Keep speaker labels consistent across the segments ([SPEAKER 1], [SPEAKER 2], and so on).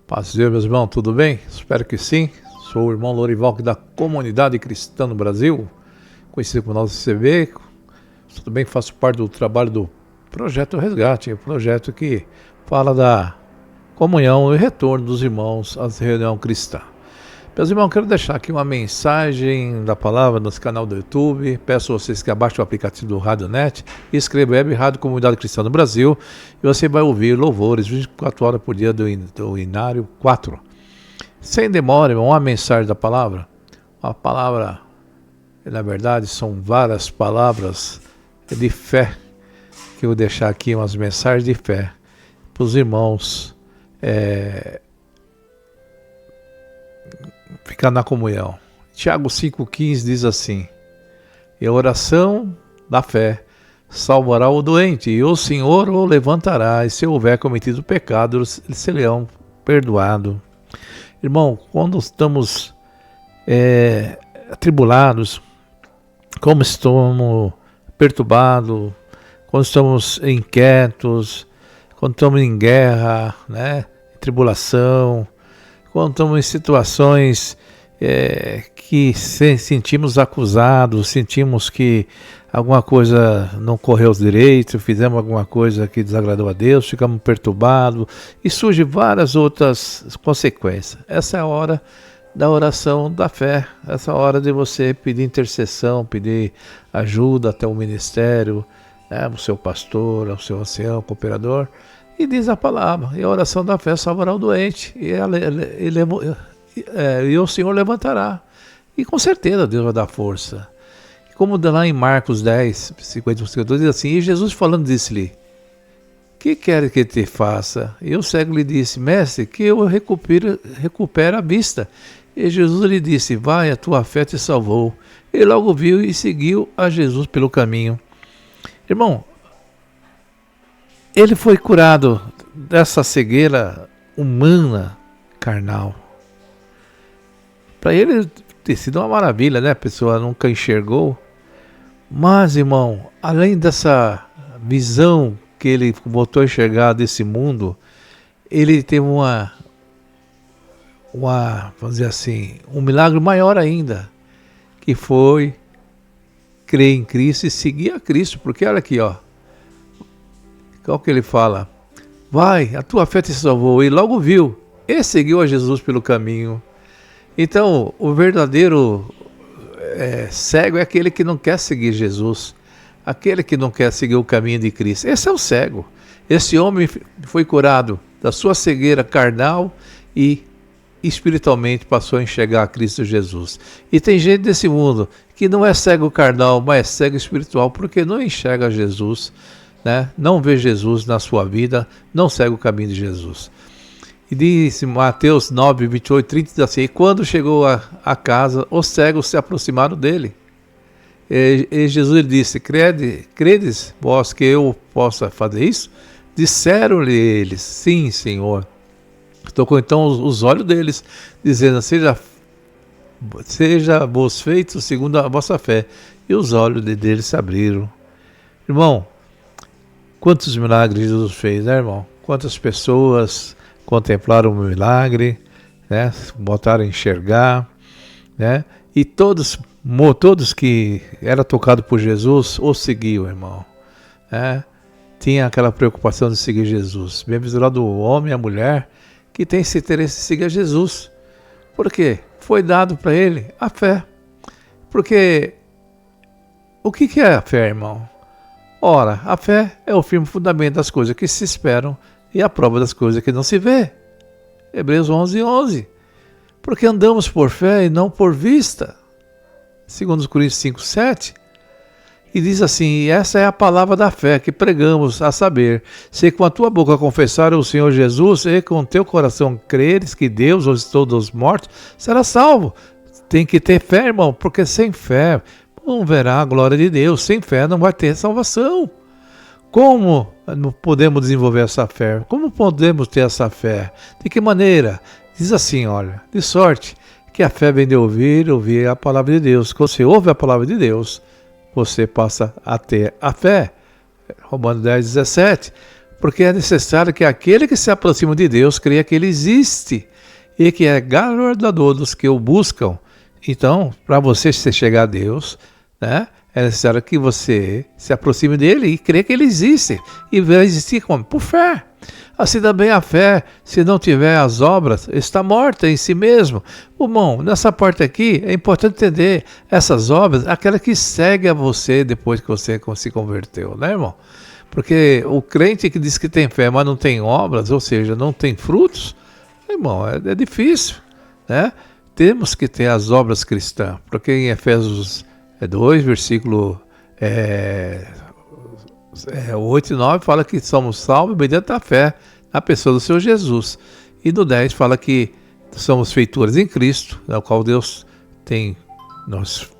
[SPEAKER 1] Paz de Deus, meus irmãos, tudo bem? Espero que sim. Sou o irmão Lorival da Comunidade Cristã no Brasil, conhecido como nosso CB. Tudo bem, faço parte do trabalho do Projeto Resgate, projeto que fala da comunhão e retorno dos irmãos à reunião cristã. Meus irmãos, quero deixar aqui uma mensagem da palavra no canal do YouTube. Peço a vocês que abaixem o aplicativo do Rádio Net e escrevam Web Rádio Comunidade Cristã no Brasil. E você vai ouvir louvores 24 horas por dia do Inário 4. Sem demora, irmão, uma mensagem da palavra. Uma palavra, na verdade, são várias palavras de fé. Que eu vou deixar aqui umas mensagens de fé para os irmãos ficar na comunhão. Tiago 5,15 diz assim: e a oração da fé salvará o doente, e o Senhor o levantará, e se houver cometido pecado, serão perdoado. Irmão, quando estamos atribulados, como estamos perturbados, quando estamos inquietos, quando estamos em guerra, né, tribulação, quando estamos em situações que sentimos acusados, sentimos que alguma coisa não correu direito, fizemos alguma coisa que desagradou a Deus, ficamos perturbados e surgem várias outras consequências. Essa é a hora da oração da fé, essa é a hora de você pedir intercessão, pedir ajuda até o ministério, né, o seu pastor, o seu ancião, cooperador. E diz a palavra, e a oração da fé salvará o doente, e o Senhor levantará. E com certeza Deus vai dar força. Como lá em Marcos 10, 52, diz assim: e Jesus falando disse-lhe: que quer que te faça? E o cego lhe disse: mestre, que eu recupere a vista. E Jesus lhe disse: vai, a tua fé te salvou. Ele logo viu e seguiu a Jesus pelo caminho. Irmão, ele foi curado dessa cegueira humana, carnal. Para ele ter sido uma maravilha, né? A pessoa nunca enxergou. Mas, irmão, além dessa visão que ele voltou a enxergar desse mundo, ele teve vamos dizer assim, um milagre maior ainda, que foi crer em Cristo e seguir a Cristo. Porque olha aqui, ó. Qual que ele fala? Vai, a tua fé te salvou. E logo viu e seguiu a Jesus pelo caminho. Então, o verdadeiro cego é aquele que não quer seguir Jesus, aquele que não quer seguir o caminho de Cristo. Esse é o cego. Esse homem foi curado da sua cegueira carnal e espiritualmente passou a enxergar a Cristo Jesus. E tem gente desse mundo que não é cego carnal, mas é cego espiritual, porque não enxerga Jesus, né? Não vê Jesus na sua vida, não segue o caminho de Jesus. E diz Mateus 9, 28, 30, diz assim: e quando chegou a casa, os cegos se aproximaram dele. E Jesus lhe disse: credes vós que eu possa fazer isso? Disseram-lhe eles: sim, Senhor. Tocou então os olhos deles, dizendo: seja-vos feito segundo a vossa fé. E os olhos deles se abriram. Irmão, quantos milagres Jesus fez, né, irmão? Quantas pessoas contemplaram o milagre, né? Botaram a enxergar, né? E todos que eram tocados por Jesus o seguiam, irmão, né? Tinha aquela preocupação de seguir Jesus. Bem-aventurado o homem e a mulher que tem esse interesse em seguir Jesus. Por quê? Foi dado para ele a fé. Porque o que é a fé, irmão? Ora, a fé é o firme fundamento das coisas que se esperam e a prova das coisas que não se vê. Hebreus 11, 11. Porque andamos por fé e não por vista. 2 Coríntios 5, 7. E diz assim: e essa é a palavra da fé que pregamos, a saber, se com a tua boca confessar o Senhor Jesus e com o teu coração creres que Deus ressuscitou dos mortos, será salvo. Tem que ter fé, irmão, porque sem fé não verá a glória de Deus. Sem fé não vai ter salvação. Como podemos desenvolver essa fé? Como podemos ter essa fé? De que maneira? Diz assim, olha: de sorte que a fé vem de ouvir a palavra de Deus. Quando você ouve a palavra de Deus, você passa a ter a fé. Romanos 10, 17. Porque é necessário que aquele que se aproxima de Deus creia que Ele existe e que é galardoador dos que o buscam. Então, para você chegar a Deus, né, é necessário que você se aproxime dele e creia que Ele existe. E vai existir como? Por fé. Assim também a fé, se não tiver as obras, está morta em si mesmo. Irmão, nessa parte aqui é importante entender essas obras, aquela que segue a você depois que você se converteu, né, irmão? Porque o crente que diz que tem fé, mas não tem obras, ou seja, não tem frutos, irmão, é difícil, né? Temos que ter as obras cristãs, porque em Efésios 2, versículo 8 e 9 fala que somos salvos mediante a fé na pessoa do Senhor Jesus. E no 10 fala que somos feituras em Cristo, na qual Deus tem nos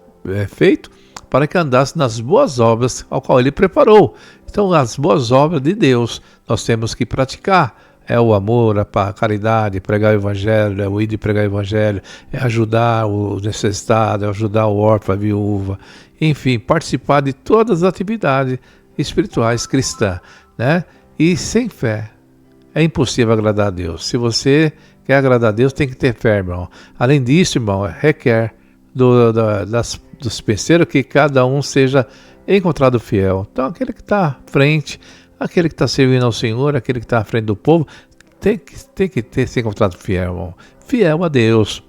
[SPEAKER 1] feito, para que andasse nas boas obras ao qual Ele preparou. Então as boas obras de Deus nós temos que praticar. É o amor, a caridade, pregar o evangelho, é o ir de pregar o evangelho, é ajudar o necessitado, é ajudar o órfão, a viúva, enfim, participar de todas as atividades espirituais cristãs, né? E sem fé é impossível agradar a Deus. Se você quer agradar a Deus, tem que ter fé, irmão. Além disso, irmão, requer dos penseiros que cada um seja encontrado fiel. Então, aquele que está à frente, aquele que está servindo ao Senhor, aquele que está à frente do povo, tem que ter se encontrado fiel, irmão. Fiel a Deus.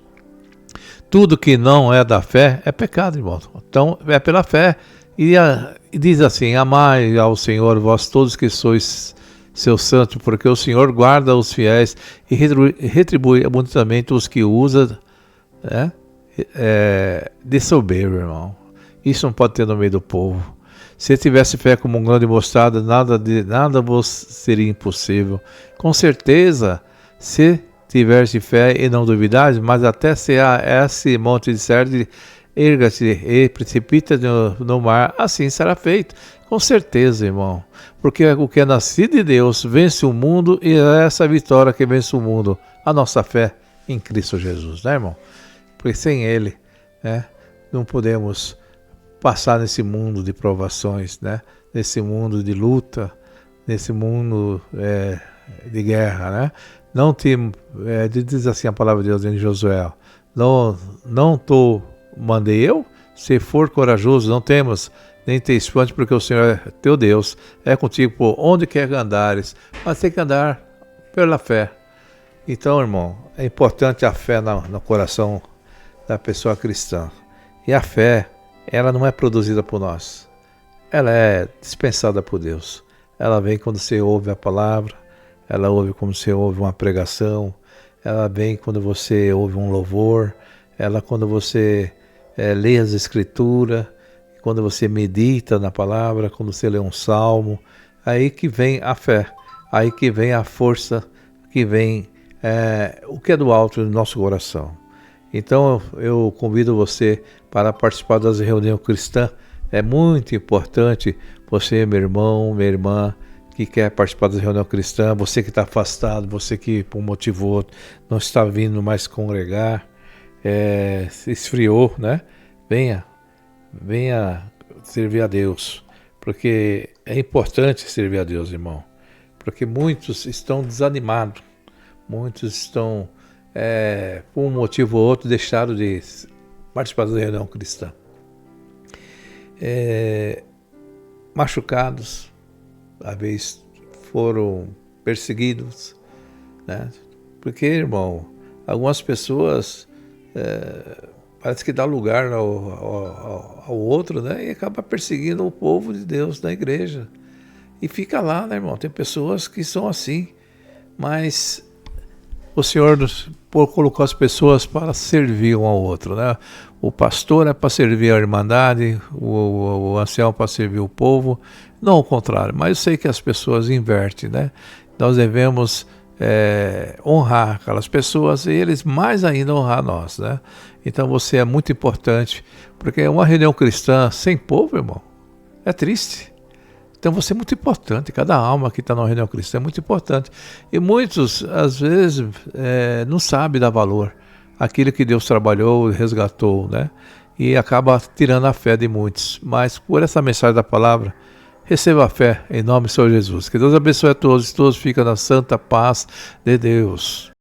[SPEAKER 1] Tudo que não é da fé é pecado, irmão. Então, é pela fé. E diz assim: amai ao Senhor, vós todos que sois seus santos, porque o Senhor guarda os fiéis e retribui abundantemente os que usa, né, de soberbo, irmão. Isso não pode ter no meio do povo. Se tivesse fé como um grão de mostarda, nada vos seria impossível. Com certeza, se tivesse fé e não duvidares, mas até se esse monte de cedro erga-se e precipita no mar, assim será feito. Com certeza, irmão. Porque o que é nascido de Deus vence o mundo, e é essa vitória que vence o mundo, a nossa fé em Cristo Jesus, né, irmão? Porque sem Ele, né, não podemos passar nesse mundo de provações, né? Nesse mundo de luta, nesse mundo de guerra, né? Não diz assim a palavra de Deus em Josué: não mandei eu, se for corajoso, não temas, nem te espante, porque o Senhor é teu Deus, é contigo por onde quer que andares, mas tem que andar pela fé. Então, irmão, é importante a fé no coração da pessoa cristã. E a fé, ela não é produzida por nós, ela é dispensada por Deus. Ela vem quando você ouve a palavra, ela ouve quando você ouve uma pregação, ela vem quando você ouve um louvor, ela quando você lê as escrituras, quando você medita na palavra, quando você lê um salmo, aí que vem a fé, aí que vem a força, que vem o que é do alto do nosso coração. Então eu convido você para participar das reuniões cristãs. É muito importante você, meu irmão, minha irmã, que quer participar das reuniões cristãs, você que está afastado, você que por um motivo ou outro não está vindo mais congregar, se esfriou, né? Venha servir a Deus, porque é importante servir a Deus, irmão, porque muitos estão desanimados, muitos estão, por um motivo ou outro, deixaram de participar da reunião cristã, machucados, às vezes foram perseguidos, né? Porque, irmão, algumas pessoas parece que dá lugar ao outro, né? E acaba perseguindo o povo de Deus na igreja. E fica lá, né, irmão? Tem pessoas que são assim, mas o Senhor colocou as pessoas para servir um ao outro, né? O pastor é para servir a irmandade, o ancião para servir o povo, não o contrário. Mas eu sei que as pessoas invertem, né? Nós devemos honrar aquelas pessoas e eles mais ainda honrar nós, né? Então você é muito importante, porque uma reunião cristã sem povo, irmão, é triste. Então você é muito importante, cada alma que está numa reunião cristã é muito importante. E muitos, às vezes, não sabem dar valor àquilo que Deus trabalhou e resgatou, né? E acaba tirando a fé de muitos. Mas por essa mensagem da palavra, receba a fé em nome do Senhor Jesus. Que Deus abençoe a todos fiquem na santa paz de Deus.